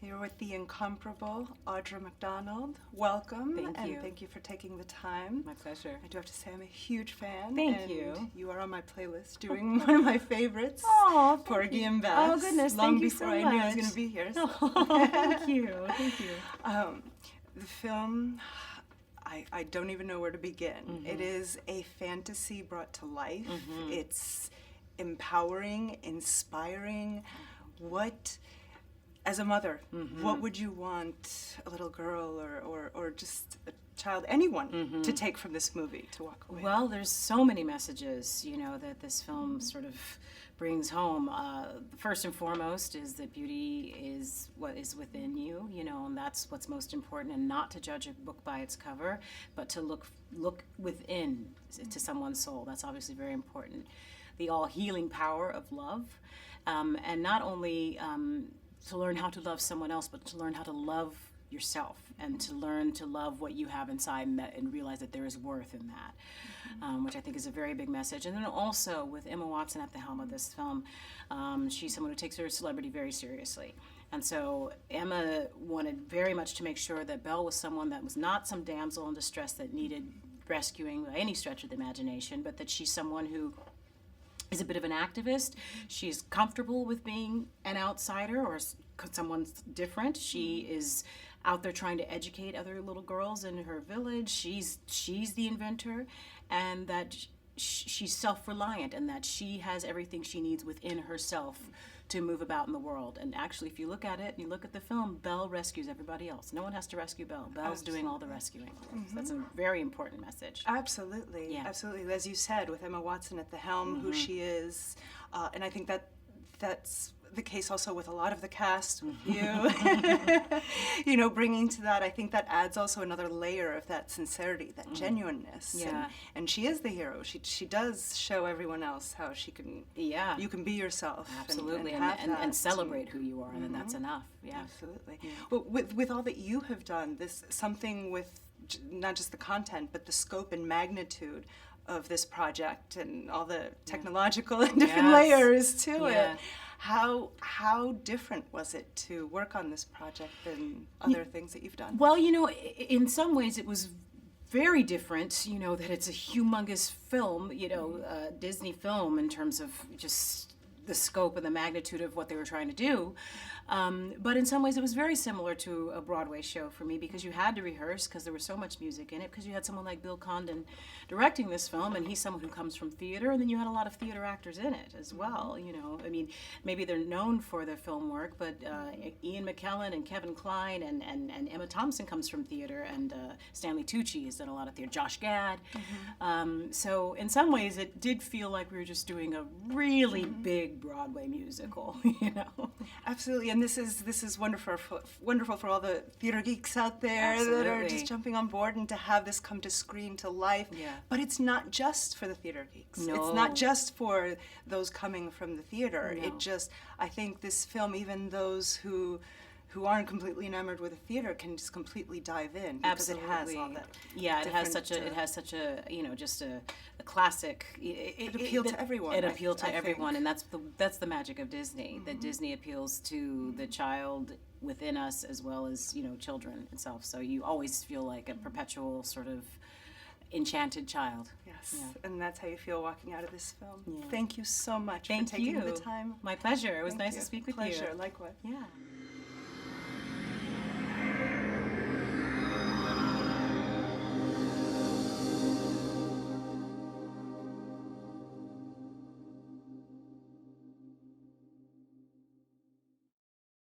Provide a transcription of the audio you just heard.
You're with the incomparable Audra McDonald. Welcome. Thank you. And thank you for taking the time. My pleasure. I do have to say I'm a huge fan. Thank you. You are on my playlist, doing one of my favorites. Oh, Porgy and Bess. Oh, goodness. Long thank you before so I much. knew I was going to be here. So. Oh, thank you. Thank you. The film, I don't even know where to begin. Mm-hmm. It is a fantasy brought to life. Mm-hmm. It's empowering, inspiring. What, as a mother, Mm-hmm. what would you want a little girl or just a child, anyone, to take from this movie, to walk away? Well, there's so many messages, you know, that this film sort of brings home. First and foremost is that beauty is what is within you, you know, and that's what's most important, and not to judge a book by its cover, but to look within to someone's soul. That's obviously very important. The all-healing power of love, and not only to learn how to love someone else, but to learn how to love yourself and to learn to love what you have inside and realize that there is worth in that, which I think is a very big message. And then also with Emma Watson at the helm of this film, she's someone who takes her celebrity very seriously. And so Emma wanted very much to make sure that Belle was someone that was not some damsel in distress that needed rescuing by any stretch of the imagination, but that she's someone who is a bit of an activist. She's comfortable with being an outsider or someone's different. She is out there trying to educate other little girls in her village. She's the inventor, and that she's self-reliant, and that she has everything she needs within herself to move about in the world. And actually, if you look at it, you look at the film, Belle rescues everybody else. No one has to rescue Belle. Belle's doing all the rescuing. So that's a very important message. Absolutely, Yeah. absolutely. As you said, with Emma Watson at the helm, who she is, and I think that's the case also with a lot of the cast, with you, you know, bringing to that, I think that adds also another layer of that sincerity, that genuineness. Yeah. And she is the hero. She does show everyone else how she can, Yeah. you can be yourself. Absolutely, and, have that. and celebrate who you are, and then that's enough. Yeah. Absolutely. Well, with all that you have done, this something with not just the content, but the scope and magnitude of this project and all the technological and different layers to it. How different was it to work on this project than other things that you've done? Well, you know, in some ways it was very different, you know, that it's a humongous film, you know, Disney film in terms of just the scope and the magnitude of what they were trying to do. But in some ways it was very similar to a Broadway show for me, because you had to rehearse because there was so much music in it, because you had someone like Bill Condon directing this film, and he's someone who comes from theater, and then you had a lot of theater actors in it as well, you know. I mean, maybe they're known for their film work, but Ian McKellen and Kevin Kline and Emma Thompson comes from theater, and Stanley Tucci has done a lot of theater, Josh Gad. So in some ways it did feel like we were just doing a really big Broadway musical, you know. Absolutely, and this is wonderful for all the theater geeks out there that are just jumping on board, and to have this come to screen, to life. Yeah. But it's not just for the theater geeks. No. It's not just for those coming from the theater. No. I think this film, even those who aren't completely enamored with the theater can just completely dive in, because Absolutely. it has all that. Yeah, it has such a you know, just a classic. It appealed to everyone. It appealed to I everyone, think. and that's the magic of Disney. That Disney appeals to the child within us as well as, you know, children itself. So you always feel like a perpetual sort of enchanted child. Yes, Yeah. and that's how you feel walking out of this film. Yeah. Thank you so much Thank for taking you. the time. My pleasure. It was Thank nice you. to speak with Pleasure. you. Likewise. Yeah.